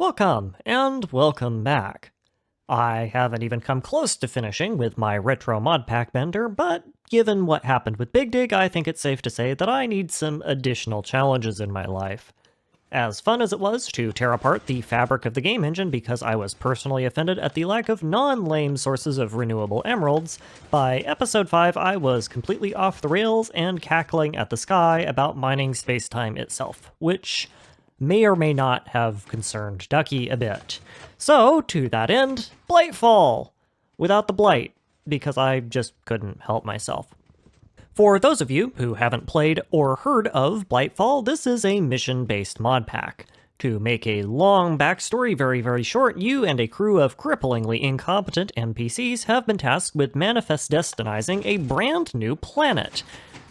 Welcome, and welcome back. I haven't even come close to finishing with my retro mod pack bender, but given what happened with Big Dig, I think it's safe to say that I need some additional challenges in my life. As fun as it was to tear apart the fabric of the game engine because I was personally offended at the lack of non-lame sources of renewable emeralds, by episode 5 I was completely off the rails and cackling at the sky about mining space-time itself, which may or may not have concerned Ducky a bit. So, to that end, Blightfall! Without the blight, because I just couldn't help myself. For those of you who haven't played or heard of Blightfall, this is a mission-based mod pack. To make a long backstory very short, you and a crew of cripplingly incompetent NPCs have been tasked with manifest destinizing a brand new planet.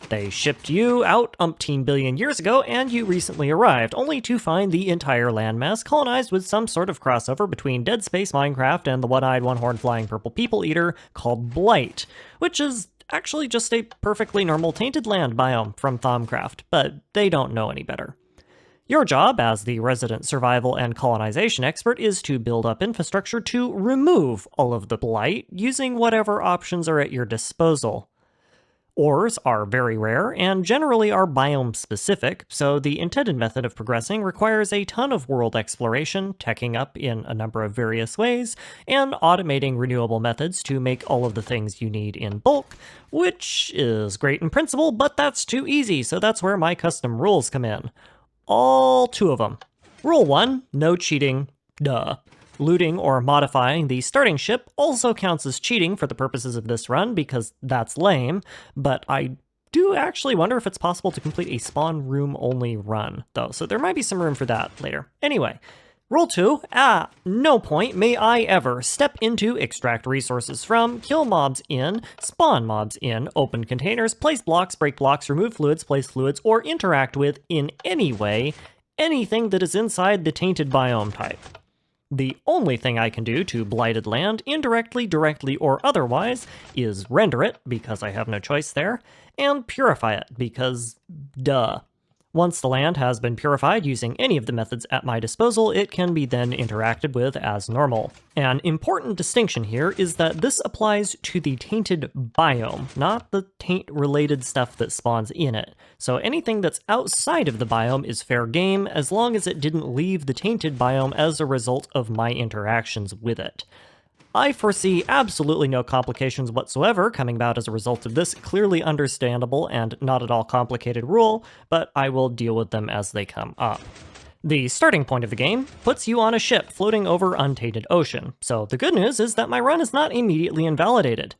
They shipped you out umpteen billion years ago, and you recently arrived, only to find the entire landmass colonized with some sort of crossover between Dead Space Minecraft and the one-eyed, one-horned flying purple people eater called Blight, which is actually just a perfectly normal tainted land biome from Thaumcraft, but they don't know any better. Your job as the resident survival and colonization expert is to build up infrastructure to remove all of the blight using whatever options are at your disposal. Ores are very rare and generally are biome specific, so the intended method of progressing requires a ton of world exploration, teching up in a number of various ways, and automating renewable methods to make all of the things you need in bulk, which is great in principle, but that's too easy, so that's where my custom rules come in. All 2 of them. Rule 1, no cheating, duh. Looting or modifying the starting ship also counts as cheating for the purposes of this run because that's lame, but I do actually wonder if it's possible to complete a spawn room only run, though, so there might be some room for that later. Anyway, rule 2, at no point may I ever step into, extract resources from, kill mobs in, spawn mobs in, open containers, place blocks, break blocks, remove fluids, place fluids, or interact with, in any way, anything that is inside the tainted biome type. The only thing I can do to blighted land, indirectly, directly, or otherwise, is render it, because I have no choice there, and purify it, because duh. Once the land has been purified using any of the methods at my disposal, it can be then interacted with as normal. An important distinction here is that this applies to the tainted biome, not the taint-related stuff that spawns in it. So anything that's outside of the biome is fair game, as long as it didn't leave the tainted biome as a result of my interactions with it. I foresee absolutely no complications whatsoever coming about as a result of this clearly understandable and not at all complicated rule, but I will deal with them as they come up. The starting point of the game puts you on a ship floating over untainted ocean, so the good news is that my run is not immediately invalidated.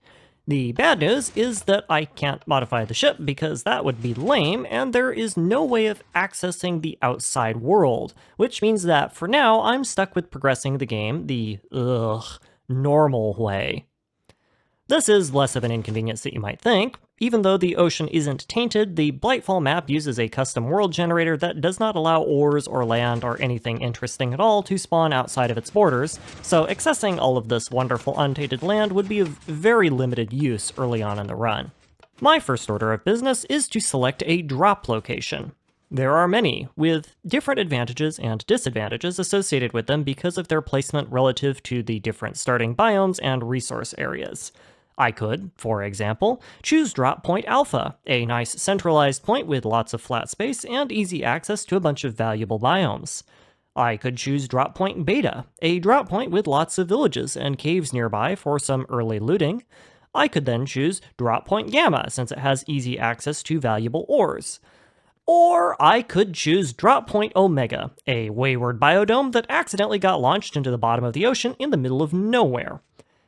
The bad news is that I can't modify the ship because that would be lame, and there is no way of accessing the outside world, which means that for now I'm stuck with progressing the game the normal way. This is less of an inconvenience than you might think. Even though the ocean isn't tainted, the Blightfall map uses a custom world generator that does not allow ores or land or anything interesting at all to spawn outside of its borders, so accessing all of this wonderful untainted land would be of very limited use early on in the run. My first order of business is to select a drop location. There are many, with different advantages and disadvantages associated with them because of their placement relative to the different starting biomes and resource areas. I could, for example, choose Drop Point Alpha, a nice centralized point with lots of flat space and easy access to a bunch of valuable biomes. I could choose Drop Point Beta, a drop point with lots of villages and caves nearby for some early looting. I could then choose Drop Point Gamma, since it has easy access to valuable ores. Or I could choose Drop Point Omega, a wayward biodome that accidentally got launched into the bottom of the ocean in the middle of nowhere.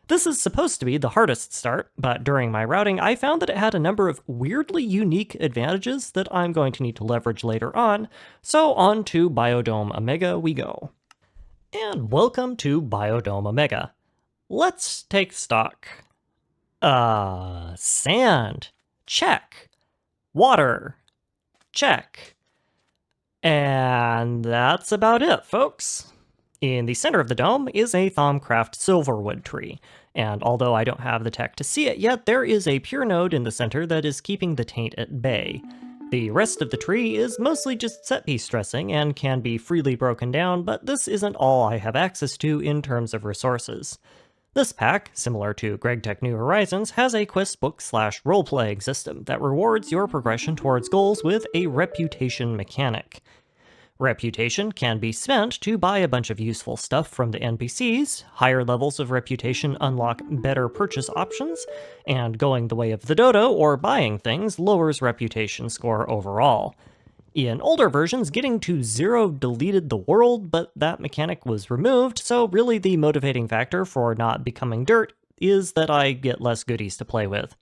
This is supposed to be the hardest start, but during my routing I found that it had a number of weirdly unique advantages that I'm going to need to leverage later on, so on to Biodome Omega we go. And welcome to Biodome Omega. Let's take stock. Sand. Check. Water. Check. And that's about it, folks. In the center of the dome is a Thaumcraft silverwood tree, and although I don't have the tech to see it yet, there is a pure node in the center that is keeping the taint at bay. The rest of the tree is mostly just set piece dressing and can be freely broken down, but this isn't all I have access to in terms of resources. This pack, similar to GregTech New Horizons, has a questbook/role-playing system that rewards your progression towards goals with a reputation mechanic. Reputation can be spent to buy a bunch of useful stuff from the NPCs, higher levels of reputation unlock better purchase options, and going the way of the dodo or buying things lowers reputation score overall. In older versions, getting to 0 deleted the world, but that mechanic was removed, so really the motivating factor for not becoming dirt is that I get less goodies to play with.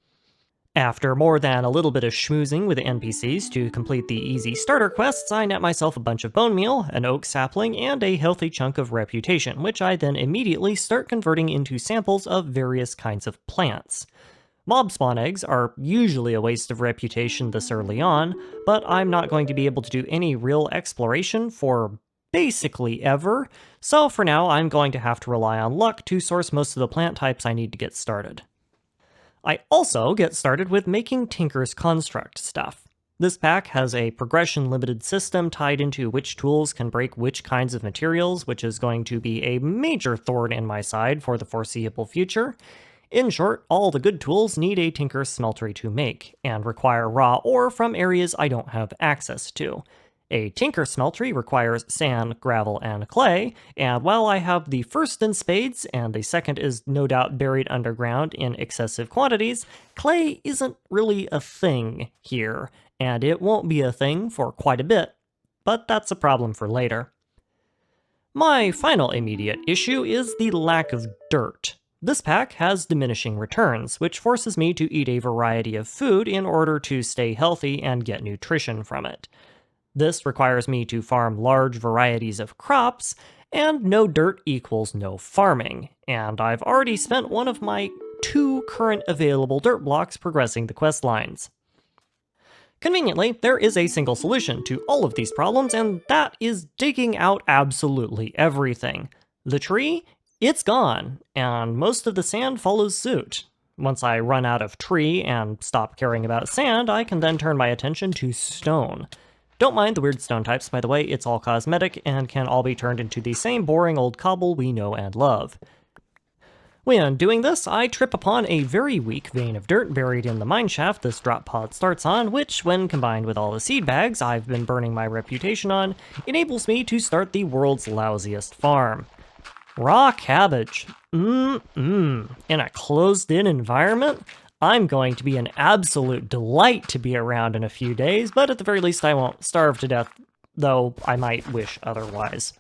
After more than a little bit of schmoozing with the NPCs to complete the easy starter quests, I net myself a bunch of bone meal, an oak sapling, and a healthy chunk of reputation, which I then immediately start converting into samples of various kinds of plants. Mob spawn eggs are usually a waste of reputation this early on, but I'm not going to be able to do any real exploration for basically ever, so for now I'm going to have to rely on luck to source most of the plant types I need to get started. I also get started with making Tinker's Construct stuff. This pack has a progression-limited system tied into which tools can break which kinds of materials, which is going to be a major thorn in my side for the foreseeable future. In short, all the good tools need a Tinker's Smeltery to make, and require raw ore from areas I don't have access to. A Tinker's Smeltery requires sand, gravel, and clay, and while I have the first in spades, and the second is no doubt buried underground in excessive quantities, clay isn't really a thing here, and it won't be a thing for quite a bit, but that's a problem for later. My final immediate issue is the lack of dirt. This pack has diminishing returns, which forces me to eat a variety of food in order to stay healthy and get nutrition from it. This requires me to farm large varieties of crops, and no dirt equals no farming, and I've already spent one of my 2 current available dirt blocks progressing the quest lines. Conveniently, there is a single solution to all of these problems, and that is digging out absolutely everything. The tree? It's gone, and most of the sand follows suit. Once I run out of tree and stop caring about sand, I can then turn my attention to stone. Don't mind the weird stone types, by the way, it's all cosmetic and can all be turned into the same boring old cobble we know and love. When doing this, I trip upon a very weak vein of dirt buried in the mineshaft this drop pod starts on, which, when combined with all the seed bags I've been burning my reputation on, enables me to start the world's lousiest farm. Raw cabbage. In a closed-in environment? I'm going to be an absolute delight to be around in a few days, but at the very least I won't starve to death, though I might wish otherwise.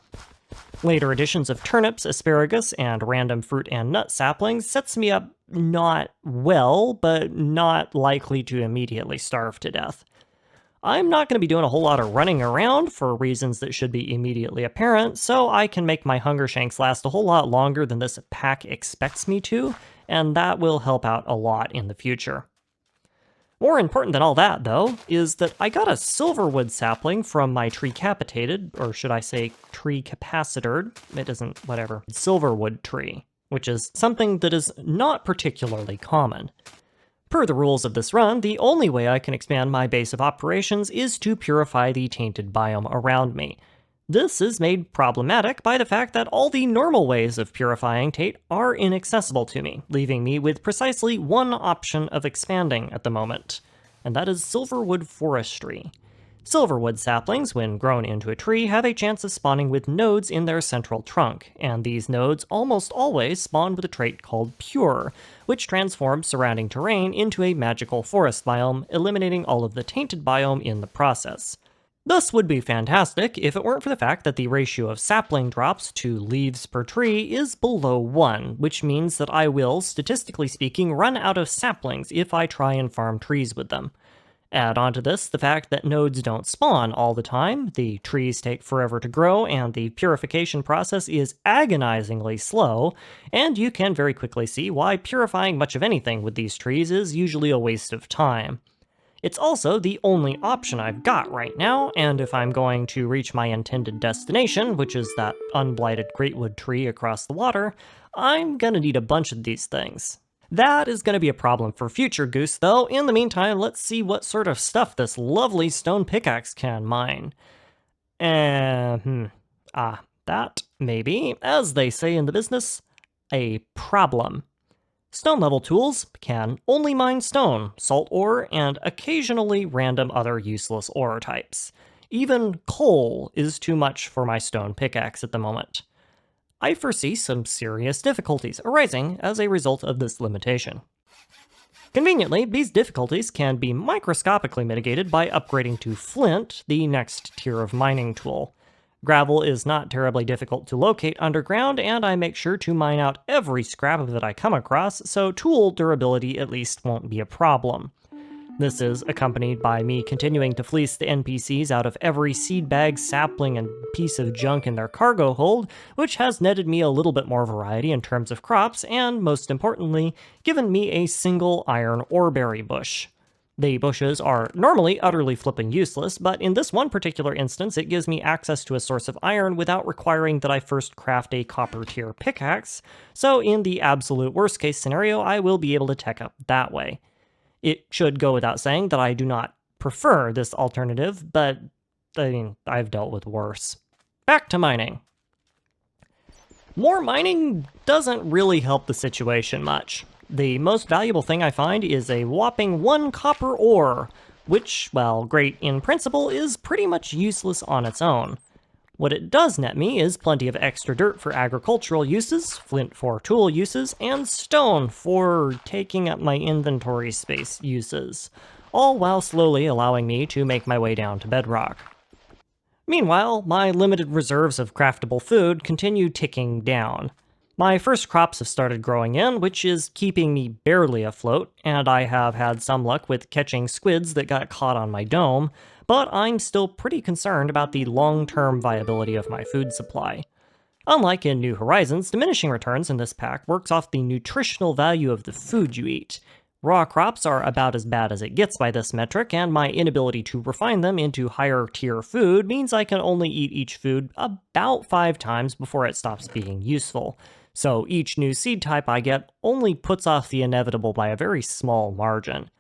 Later additions of turnips, asparagus, and random fruit and nut saplings sets me up not well, but not likely to immediately starve to death. I'm not going to be doing a whole lot of running around for reasons that should be immediately apparent, so I can make my hunger shanks last a whole lot longer than this pack expects me to, and that will help out a lot in the future. More important than all that, though, is that I got a silverwood sapling from my tree capitated, or should I say tree capacitored, it isn't, whatever, silverwood tree, which is something that is not particularly common. Per the rules of this run, the only way I can expand my base of operations is to purify the tainted biome around me. This is made problematic by the fact that all the normal ways of purifying taint are inaccessible to me, leaving me with precisely one option of expanding at the moment, and that is silverwood forestry. Silverwood saplings, when grown into a tree, have a chance of spawning with nodes in their central trunk, and these nodes almost always spawn with a trait called Pure, which transforms surrounding terrain into a magical forest biome, eliminating all of the tainted biome in the process. This would be fantastic if it weren't for the fact that the ratio of sapling drops to leaves per tree is below 1, which means that I will, statistically speaking, run out of saplings if I try and farm trees with them. Add onto this the fact that nodes don't spawn all the time, the trees take forever to grow, and the purification process is agonizingly slow, and you can very quickly see why purifying much of anything with these trees is usually a waste of time. It's also the only option I've got right now, and if I'm going to reach my intended destination, which is that unblighted greatwood tree across the water, I'm gonna need a bunch of these things. That is going to be a problem for future Goose, though. In the meantime, let's see what sort of stuff this lovely stone pickaxe can mine. That may be, as they say in the business, a problem. Stone-level tools can only mine stone, salt ore, and occasionally random other useless ore types. Even coal is too much for my stone pickaxe at the moment. I foresee some serious difficulties arising as a result of this limitation. Conveniently, these difficulties can be microscopically mitigated by upgrading to flint, the next tier of mining tool. Gravel is not terribly difficult to locate underground, and I make sure to mine out every scrap of it I come across, so tool durability at least won't be a problem. This is accompanied by me continuing to fleece the NPCs out of every seed bag, sapling, and piece of junk in their cargo hold, which has netted me a little bit more variety in terms of crops, and most importantly, given me a single iron oreberry bush. The bushes are normally utterly flipping useless, but in this one particular instance, it gives me access to a source of iron without requiring that I first craft a copper tier pickaxe, so in the absolute worst case scenario, I will be able to tech up that way. It should go without saying that I do not prefer this alternative, but I've dealt with worse. Back to mining. More mining doesn't really help the situation much. The most valuable thing I find is a whopping 1 copper ore, which, while great in principle, is pretty much useless on its own. What it does net me is plenty of extra dirt for agricultural uses, flint for tool uses, and stone for taking up my inventory space uses, all while slowly allowing me to make my way down to bedrock. Meanwhile, my limited reserves of craftable food continue ticking down. My first crops have started growing in, which is keeping me barely afloat, and I have had some luck with catching squids that got caught on my dome, but I'm still pretty concerned about the long-term viability of my food supply. Unlike in New Horizons, diminishing returns in this pack works off the nutritional value of the food you eat. Raw crops are about as bad as it gets by this metric, and my inability to refine them into higher tier food means I can only eat each food about 5 times before it stops being useful. So each new seed type I get only puts off the inevitable by a very small margin.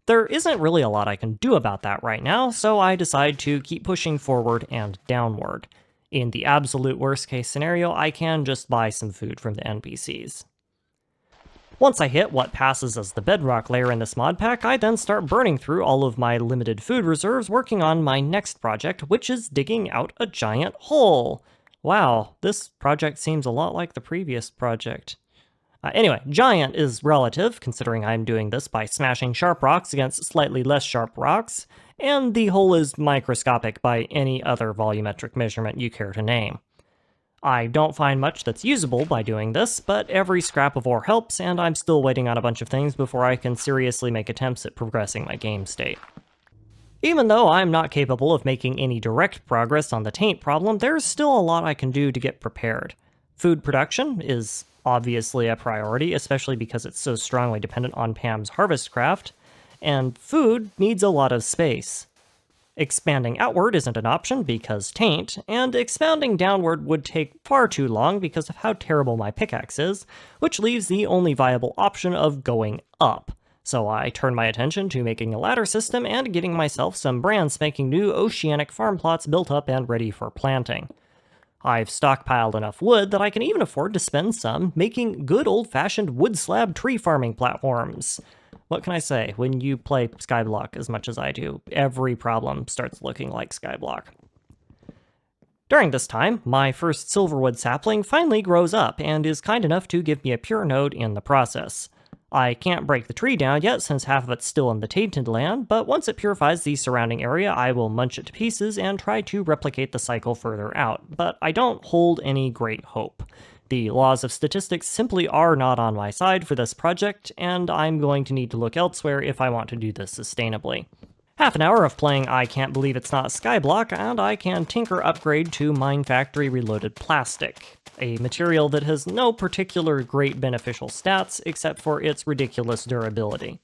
There isn't really a lot I can do about that right now, so I decide to keep pushing forward and downward. In the absolute worst case scenario, I can just buy some food from the NPCs. Once I hit what passes as the bedrock layer in this mod pack, I then start burning through all of my limited food reserves working on my next project, which is digging out a giant hole. Wow, this project seems a lot like the previous project. Anyway, giant is relative, considering I'm doing this by smashing sharp rocks against slightly less sharp rocks, and the hole is microscopic by any other volumetric measurement you care to name. I don't find much that's usable by doing this, but every scrap of ore helps, and I'm still waiting on a bunch of things before I can seriously make attempts at progressing my game state. Even though I'm not capable of making any direct progress on the taint problem, there's still a lot I can do to get prepared. Food production is obviously a priority, especially because it's so strongly dependent on Pam's harvest craft, and food needs a lot of space. Expanding outward isn't an option because taint, and expounding downward would take far too long because of how terrible my pickaxe is, which leaves the only viable option of going up. So I turn my attention to making a ladder system and getting myself some brand spanking new oceanic farm plots built up and ready for planting. I've stockpiled enough wood that I can even afford to spend some making good old-fashioned wood slab tree farming platforms. What can I say? When you play Skyblock as much as I do, every problem starts looking like Skyblock. During this time, my first silverwood sapling finally grows up and is kind enough to give me a pure node in the process. I can't break the tree down yet since half of it's still in the tainted land, but once it purifies the surrounding area, I will munch it to pieces and try to replicate the cycle further out, but I don't hold any great hope. The laws of statistics simply are not on my side for this project, and I'm going to need to look elsewhere if I want to do this sustainably. Half an hour of playing I Can't Believe It's Not Skyblock, and I can tinker upgrade to Mine Factory Reloaded Plastic, a material that has no particular great beneficial stats except for its ridiculous durability.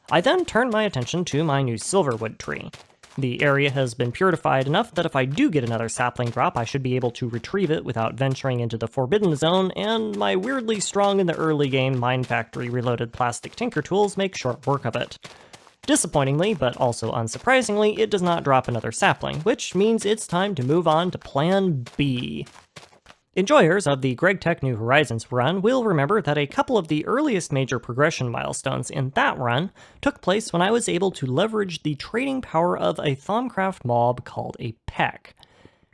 I then turn my attention to my new silverwood tree. The area has been purified enough that if I do get another sapling drop, I should be able to retrieve it without venturing into the Forbidden Zone, and my weirdly strong in the early game Mine Factory reloaded plastic tinker tools make short work of it. Disappointingly, but also unsurprisingly, it does not drop another sapling, which means it's time to move on to Plan B. Enjoyers of the GregTech New Horizons run will remember that a couple of the earliest major progression milestones in that run took place when I was able to leverage the trading power of a Thaumcraft mob called a peck.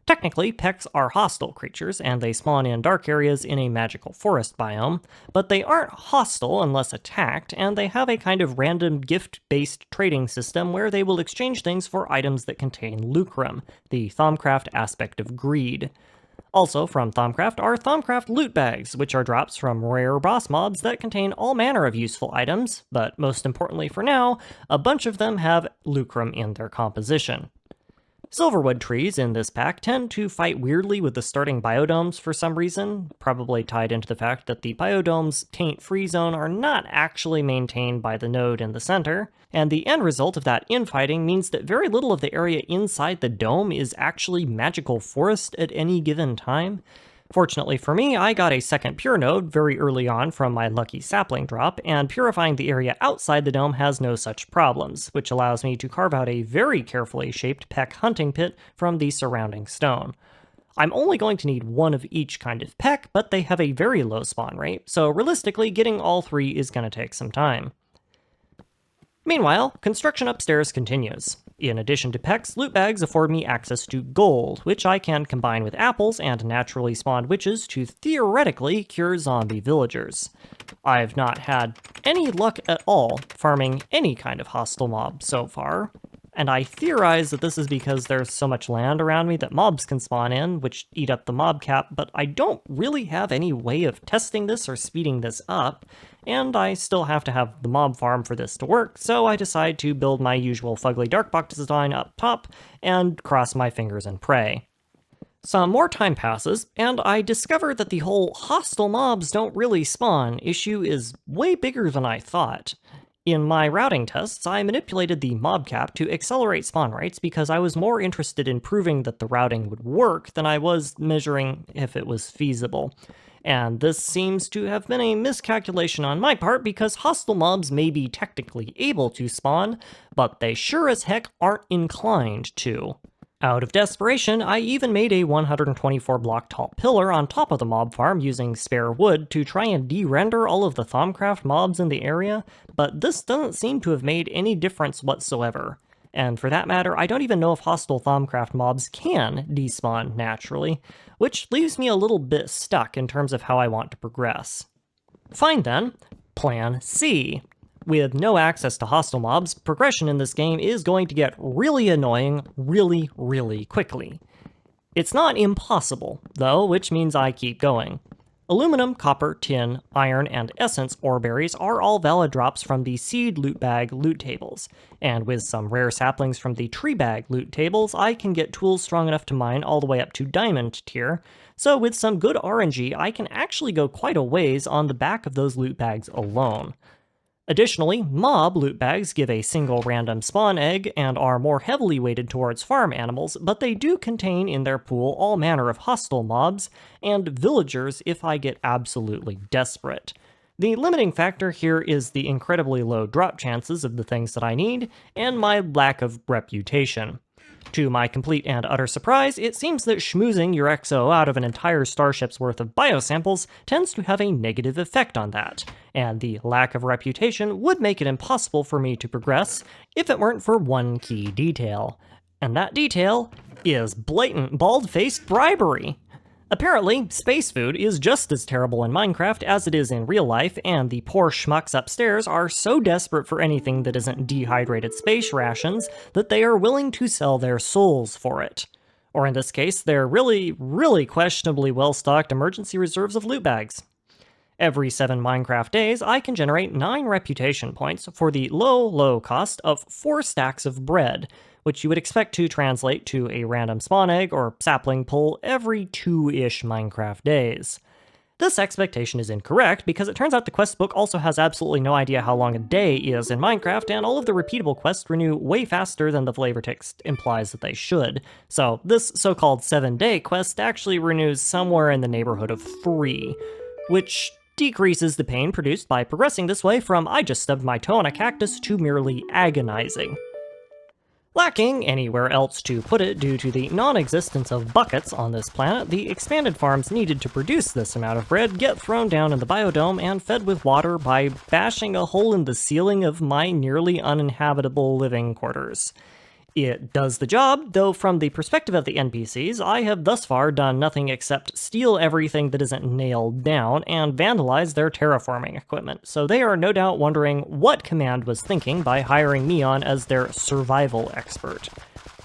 Technically, pecks are hostile creatures, and they spawn in dark areas in a magical forest biome, but they aren't hostile unless attacked, and they have a kind of random gift-based trading system where they will exchange things for items that contain lucrum, the Thaumcraft aspect of greed. Also from Thaumcraft are Thaumcraft loot bags, which are drops from rare boss mobs that contain all manner of useful items, but most importantly for now, a bunch of them have lucrum in their composition. Silverwood trees in this pack tend to fight weirdly with the starting biodomes for some reason, probably tied into the fact that the biodome's taint-free zone are not actually maintained by the node in the center, and the end result of that infighting means that very little of the area inside the dome is actually magical forest at any given time. Fortunately for me, I got a second pure node very early on from my lucky sapling drop, and purifying the area outside the dome has no such problems, which allows me to carve out a very carefully shaped peck hunting pit from the surrounding stone. I'm only going to need one of each kind of peck, but they have a very low spawn rate, so realistically getting all three is going to take some time. Meanwhile, construction upstairs continues. In addition to pecks, loot bags afford me access to gold, which I can combine with apples and naturally spawned witches to theoretically cure zombie villagers. I've not had any luck at all farming any kind of hostile mob so far, and I theorize that this is because there's so much land around me that mobs can spawn in, which eat up the mob cap, but I don't really have any way of testing this or speeding this up, and I still have to have the mob farm for this to work, so I decide to build my usual fugly darkbox design up top and cross my fingers and pray. Some more time passes, and I discover that the whole hostile mobs don't really spawn issue is way bigger than I thought. In my routing tests, I manipulated the mob cap to accelerate spawn rates because I was more interested in proving that the routing would work than I was measuring if it was feasible. And this seems to have been a miscalculation on my part because hostile mobs may be technically able to spawn, but they sure as heck aren't inclined to. Out of desperation, I even made a 124 block tall pillar on top of the mob farm using spare wood to try and de-render all of the Thaumcraft mobs in the area, but this doesn't seem to have made any difference whatsoever. And for that matter, I don't even know if hostile Thaumcraft mobs can despawn naturally, which leaves me a little bit stuck in terms of how I want to progress. Fine then, Plan C. With no access to hostile mobs, progression in this game is going to get really annoying really quickly. It's not impossible, though, which means I keep going. Aluminum, copper, tin, iron, and essence ore berries are all valid drops from the seed loot bag loot tables, and with some rare saplings from the tree bag loot tables, I can get tools strong enough to mine all the way up to diamond tier, so with some good RNG, I can actually go quite a ways on the back of those loot bags alone. Additionally, mob loot bags give a single random spawn egg and are more heavily weighted towards farm animals, but they do contain in their pool all manner of hostile mobs, and villagers if I get absolutely desperate. The limiting factor here is the incredibly low drop chances of the things that I need, and my lack of reputation. To my complete and utter surprise, it seems that schmoozing your XO out of an entire starship's worth of biosamples tends to have a negative effect on that, and the lack of reputation would make it impossible for me to progress if it weren't for one key detail. And that detail is blatant bald-faced bribery. Apparently, space food is just as terrible in Minecraft as it is in real life, and the poor schmucks upstairs are so desperate for anything that isn't dehydrated space rations that they are willing to sell their souls for it. Or in this case, their really questionably well-stocked emergency reserves of loot bags. Every 7 Minecraft days, I can generate 9 reputation points for the low cost of 4 stacks of bread, which you would expect to translate to a random spawn egg or sapling pull every 2-ish Minecraft days. This expectation is incorrect because it turns out the quest book also has absolutely no idea how long a day is in Minecraft, and all of the repeatable quests renew way faster than the flavor text implies that they should. So this so-called 7-day quest actually renews somewhere in the neighborhood of 3, which decreases the pain produced by progressing this way from "I just stubbed my toe on a cactus" to merely agonizing. Lacking anywhere else to put it due to the non-existence of buckets on this planet, the expanded farms needed to produce this amount of bread get thrown down in the biodome and fed with water by bashing a hole in the ceiling of my nearly uninhabitable living quarters. It does the job, though from the perspective of the NPCs, I have thus far done nothing except steal everything that isn't nailed down and vandalize their terraforming equipment, so they are no doubt wondering what Command was thinking by hiring me on as their survival expert.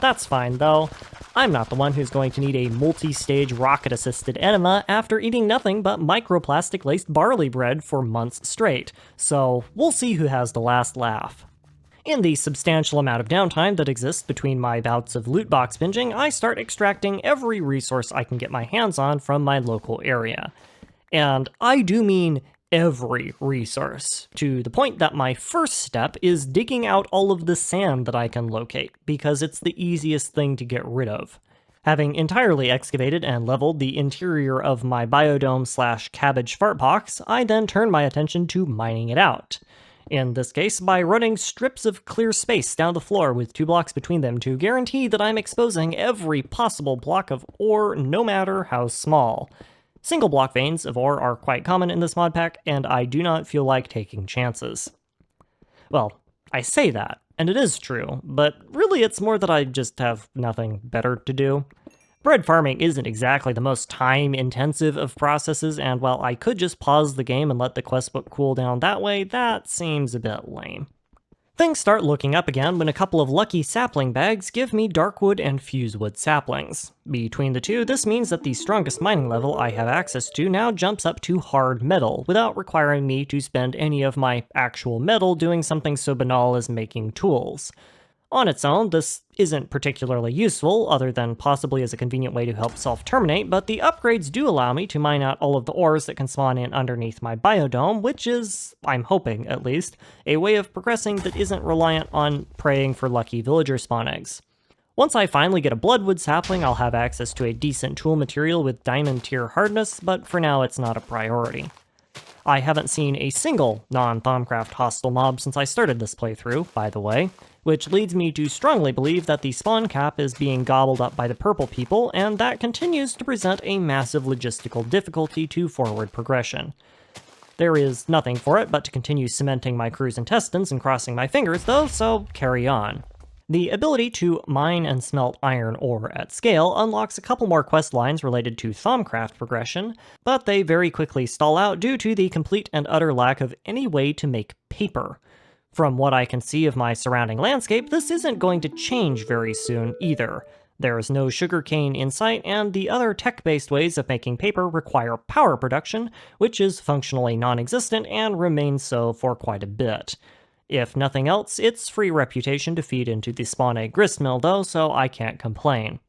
That's fine, though. I'm not the one who's going to need a multi-stage rocket-assisted enema after eating nothing but microplastic-laced barley bread for months straight, so we'll see who has the last laugh. In the substantial amount of downtime that exists between my bouts of loot box binging, I start extracting every resource I can get my hands on from my local area. And I do mean every resource, to the point that my first step is digging out all of the sand that I can locate, because it's the easiest thing to get rid of. Having entirely excavated and leveled the interior of my biodome/cabbage fart box, I then turn my attention to mining it out. In this case, by running strips of clear space down the floor with 2 blocks between them to guarantee that I'm exposing every possible block of ore, no matter how small. Single block veins of ore are quite common in this mod pack, and I do not feel like taking chances. Well, I say that, and it is true, but really it's more that I just have nothing better to do. Bread farming isn't exactly the most time-intensive of processes, and while I could just pause the game and let the questbook cool down that way, that seems a bit lame. Things start looking up again when a couple of lucky sapling bags give me darkwood and fusewood saplings. Between the two, this means that the strongest mining level I have access to now jumps up to hard metal, without requiring me to spend any of my actual metal doing something so banal as making tools. On its own, this isn't particularly useful, other than possibly as a convenient way to help self-terminate, but the upgrades do allow me to mine out all of the ores that can spawn in underneath my biodome, which is, I'm hoping at least, a way of progressing that isn't reliant on praying for lucky villager spawn eggs. Once I finally get a bloodwood sapling, I'll have access to a decent tool material with diamond tier hardness, but for now it's not a priority. I haven't seen a single non-Thaumcraft hostile mob since I started this playthrough, by the way, which leads me to strongly believe that the spawn cap is being gobbled up by the purple people, and that continues to present a massive logistical difficulty to forward progression. There is nothing for it but to continue cementing my crew's intestines and crossing my fingers though, so carry on. The ability to mine and smelt iron ore at scale unlocks a couple more quest lines related to Thaumcraft progression, but they very quickly stall out due to the complete and utter lack of any way to make paper. From what I can see of my surrounding landscape, this isn't going to change very soon either. There's no sugarcane in sight, and the other tech-based ways of making paper require power production, which is functionally non-existent and remains so for quite a bit. If nothing else, it's free reputation to feed into the spawn egg gristmill though, so I can't complain.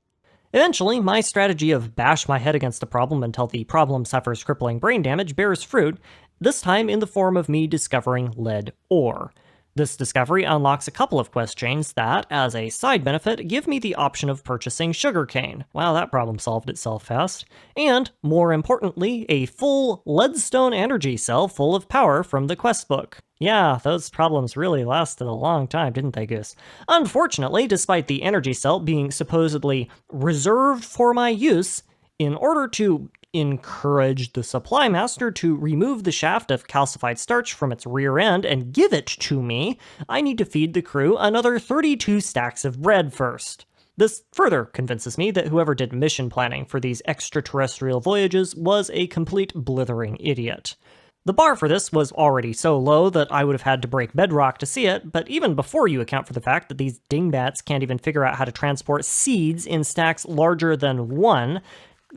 Eventually, my strategy of bash my head against the problem until the problem suffers crippling brain damage bears fruit, this time in the form of me discovering lead ore. This discovery unlocks a couple of quest chains that, as a side benefit, give me the option of purchasing sugarcane. Wow, that problem solved itself fast. And, more importantly, a full leadstone energy cell full of power from the quest book. Yeah, those problems really lasted a long time, didn't they, Goose? Unfortunately, despite the energy cell being supposedly reserved for my use, in order to encourage the supply master to remove the shaft of calcified starch from its rear end and give it to me, I need to feed the crew another 32 stacks of bread first. This further convinces me that whoever did mission planning for these extraterrestrial voyages was a complete blithering idiot. The bar for this was already so low that I would have had to break bedrock to see it, but even before you account for the fact that these dingbats can't even figure out how to transport seeds in stacks larger than 1,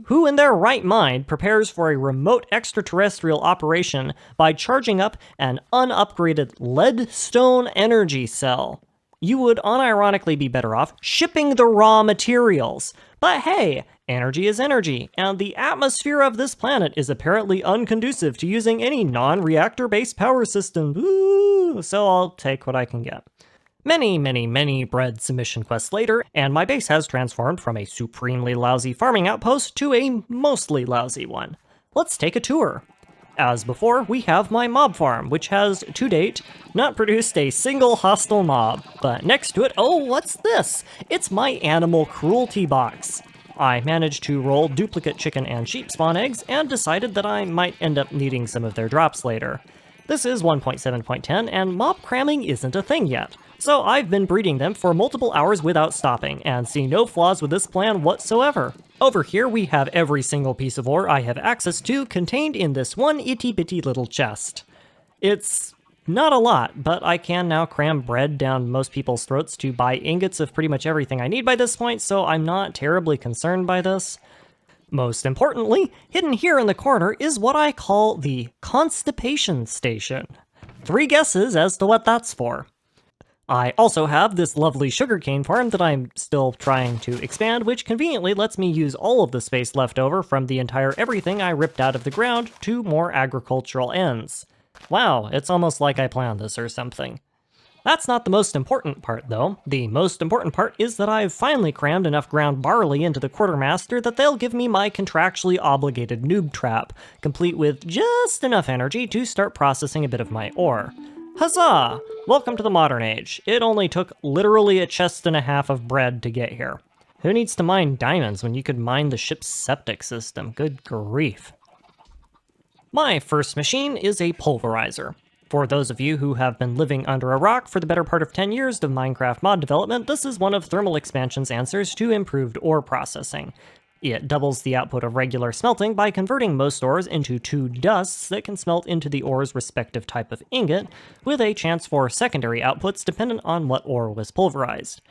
who in their right mind prepares for a remote extraterrestrial operation by charging up an unupgraded leadstone energy cell? You would unironically be better off shipping the raw materials. But hey, Energy is energy, and the atmosphere of this planet is apparently unconducive to using any non-reactor-based power system. Ooh, so I'll take what I can get. Many bread submission quests later, and my base has transformed from a supremely lousy farming outpost to a mostly lousy one. Let's take a tour. As before, we have my mob farm, which has, to date, not produced a single hostile mob. But next to it, oh, what's this? It's my animal cruelty box. I managed to roll duplicate chicken and sheep spawn eggs, and decided that I might end up needing some of their drops later. This is 1.7.10, and mob cramming isn't a thing yet. So I've been breeding them for multiple hours without stopping, and see no flaws with this plan whatsoever. Over here we have every single piece of ore I have access to contained in this one itty bitty little chest. It's not a lot, but I can now cram bread down most people's throats to buy ingots of pretty much everything I need by this point, so I'm not terribly concerned by this. Most importantly, hidden here in the corner is what I call the Constipation Station. 3 guesses as to what that's for. I also have this lovely sugarcane farm that I'm still trying to expand, which conveniently lets me use all of the space left over from the entire everything I ripped out of the ground to more agricultural ends. Wow, it's almost like I planned this or something. That's not the most important part, though. The most important part is that I've finally crammed enough ground barley into the quartermaster that they'll give me my contractually obligated noob trap, complete with just enough energy to start processing a bit of my ore. Huzzah! Welcome to the modern age. It only took literally a chest and a half of bread to get here. Who needs to mine diamonds when you could mine the ship's septic system? Good grief. My first machine is a pulverizer. For those of you who have been living under a rock for the better part of 10 years of Minecraft mod development, this is one of Thermal Expansion's answers to improved ore processing. It doubles the output of regular smelting by converting most ores into 2 dusts that can smelt into the ore's respective type of ingot, with a chance for secondary outputs dependent on what ore was pulverized.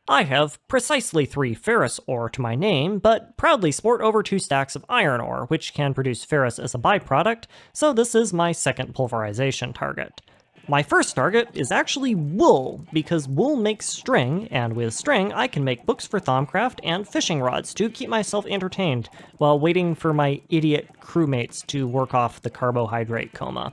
I have precisely 3 ferrous ore to my name, but proudly sport over 2 stacks of iron ore, which can produce ferrous as a byproduct, so this is my second pulverization target. My first target is actually wool, because wool makes string, and with string I can make books for Thaumcraft and fishing rods to keep myself entertained while waiting for my idiot crewmates to work off the carbohydrate coma.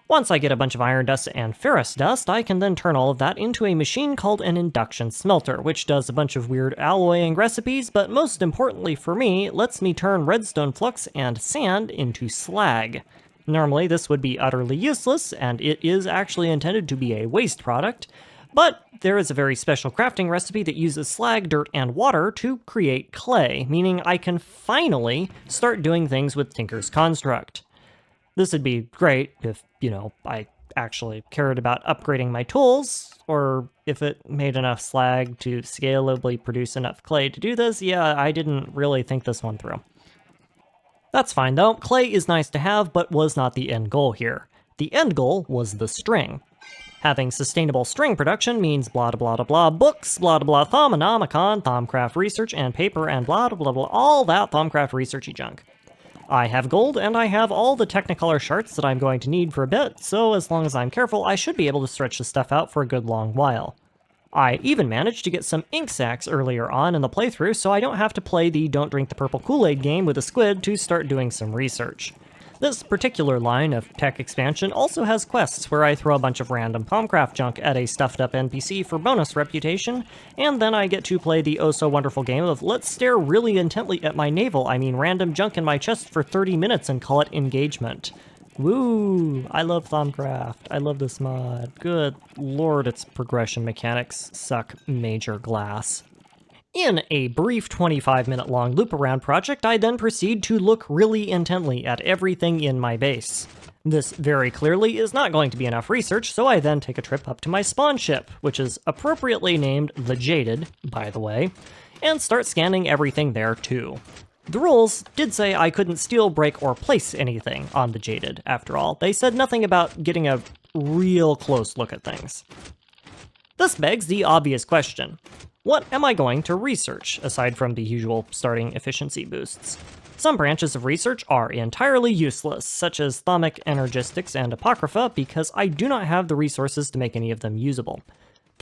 Once I get a bunch of iron dust and ferrous dust, I can then turn all of that into a machine called an induction smelter, which does a bunch of weird alloying recipes, but most importantly for me, lets me turn redstone flux and sand into slag. Normally this would be utterly useless, and it is actually intended to be a waste product, but there is a very special crafting recipe that uses slag, dirt, and water to create clay, meaning I can finally start doing things with Tinker's Construct. This would be great if, I actually cared about upgrading my tools, or if it made enough slag to scalably produce enough clay to do this. Yeah, I didn't really think this one through. That's fine though, clay is nice to have, but was not the end goal here. The end goal was the string. Having sustainable string production means blah blah blah blah books, blah blah Thaumonomicon, Thaumcraft research, and paper, and blah blah blah, all that Thaumcraft researchy junk. I have gold, and I have all the Technicolor shards that I'm going to need for a bit, so as long as I'm careful, I should be able to stretch this stuff out for a good long while. I even managed to get some ink sacs earlier on in the playthrough, so I don't have to play the Don't Drink the Purple Kool-Aid game with a squid to start doing some research. This particular line of tech expansion also has quests where I throw a bunch of random Thaumcraft junk at a stuffed-up NPC for bonus reputation, and then I get to play the oh-so-wonderful game of let's stare really intently at my navel, random junk in my chest for 30 minutes and call it engagement. Woo! I love Thaumcraft. I love this mod. Good lord, its progression mechanics suck major glass. In a brief 25-minute long loop-around project, I then proceed to look really intently at everything in my base. This very clearly is not going to be enough research, so I then take a trip up to my spawn ship, which is appropriately named the Jaded, by the way, and start scanning everything there too. The rules did say I couldn't steal, break, or place anything on the Jaded, after all. They said nothing about getting a real close look at things. This begs the obvious question. What am I going to research, aside from the usual starting efficiency boosts? Some branches of research are entirely useless, such as Thaumic Energistics and Apocrypha, because I do not have the resources to make any of them usable.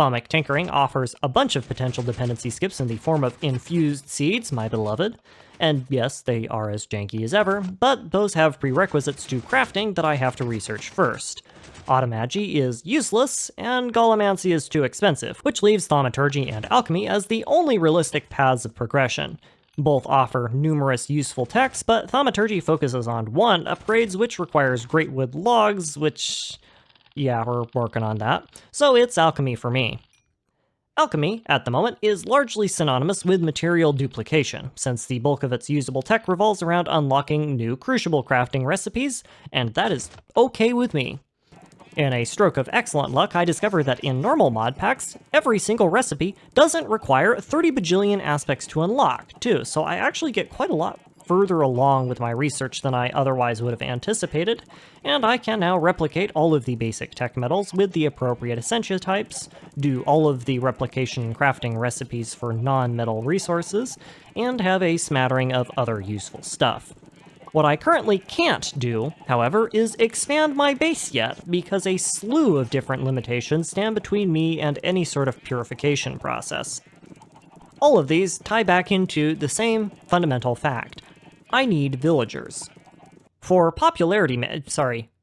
Thaumic tinkering offers a bunch of potential dependency skips in the form of infused seeds, my beloved. And yes, they are as janky as ever, but those have prerequisites to crafting that I have to research first. Automagy is useless, and Golomancy is too expensive, which leaves Thaumaturgy and Alchemy as the only realistic paths of progression. Both offer numerous useful techs, but Thaumaturgy focuses on one, upgrades, which requires great wood logs, which... yeah, we're working on that. So it's Alchemy for me. Alchemy, at the moment, is largely synonymous with material duplication, since the bulk of its usable tech revolves around unlocking new crucible crafting recipes, and that is okay with me. In a stroke of excellent luck, I discovered that in normal mod packs, every single recipe doesn't require 30 bajillion aspects to unlock, too, so I actually get quite a lot further along with my research than I otherwise would have anticipated, and I can now replicate all of the basic tech metals with the appropriate essentia types, do all of the replication and crafting recipes for non-metal resources, and have a smattering of other useful stuff. What I currently can't do, however, is expand my base yet, because a slew of different limitations stand between me and any sort of purification process. All of these tie back into the same fundamental fact. I need villagers. For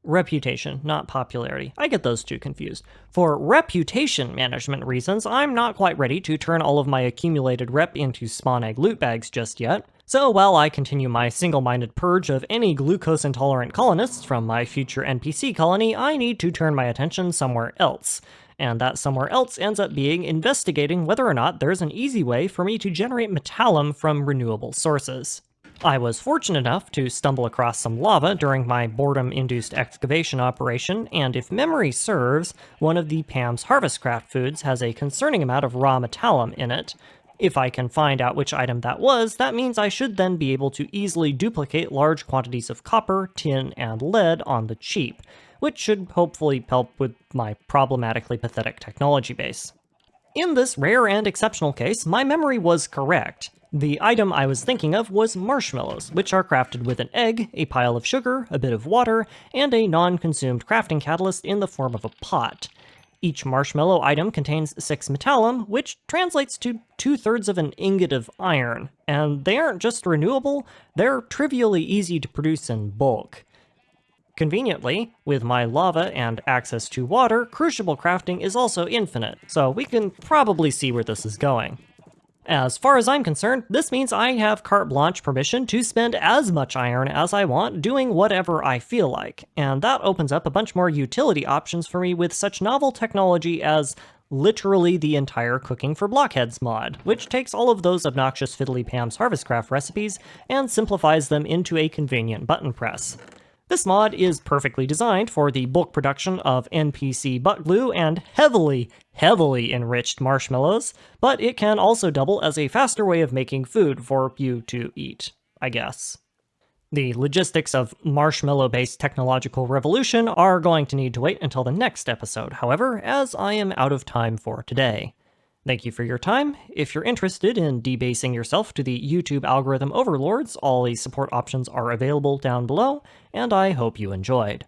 reputation, not popularity. I get those two confused. For reputation management reasons, I'm not quite ready to turn all of my accumulated rep into spawn egg loot bags just yet. So while I continue my single-minded purge of any glucose-intolerant colonists from my future NPC colony, I need to turn my attention somewhere else. And that somewhere else ends up being investigating whether or not there's an easy way for me to generate metallum from renewable sources. I was fortunate enough to stumble across some lava during my boredom-induced excavation operation, and if memory serves, one of the Pam's Harvestcraft foods has a concerning amount of raw metallum in it. If I can find out which item that was, that means I should then be able to easily duplicate large quantities of copper, tin, and lead on the cheap, which should hopefully help with my problematically pathetic technology base. In this rare and exceptional case, my memory was correct. The item I was thinking of was marshmallows, which are crafted with an egg, a pile of sugar, a bit of water, and a non-consumed crafting catalyst in the form of a pot. Each marshmallow item contains 6 metallum, which translates to 2/3 of an ingot of iron, and they aren't just renewable, they're trivially easy to produce in bulk. Conveniently, with my lava and access to water, crucible crafting is also infinite, so we can probably see where this is going. As far as I'm concerned, this means I have carte blanche permission to spend as much iron as I want doing whatever I feel like, and that opens up a bunch more utility options for me with such novel technology as literally the entire Cooking for Blockheads mod, which takes all of those obnoxious fiddly Pam's Harvestcraft recipes and simplifies them into a convenient button press. This mod is perfectly designed for the bulk production of NPC butt glue and heavily enriched marshmallows, but it can also double as a faster way of making food for you to eat, I guess. The logistics of marshmallow-based technological revolution are going to need to wait until the next episode, however, as I am out of time for today. Thank you for your time. If you're interested in debasing yourself to the YouTube algorithm overlords, all the support options are available down below, and I hope you enjoyed.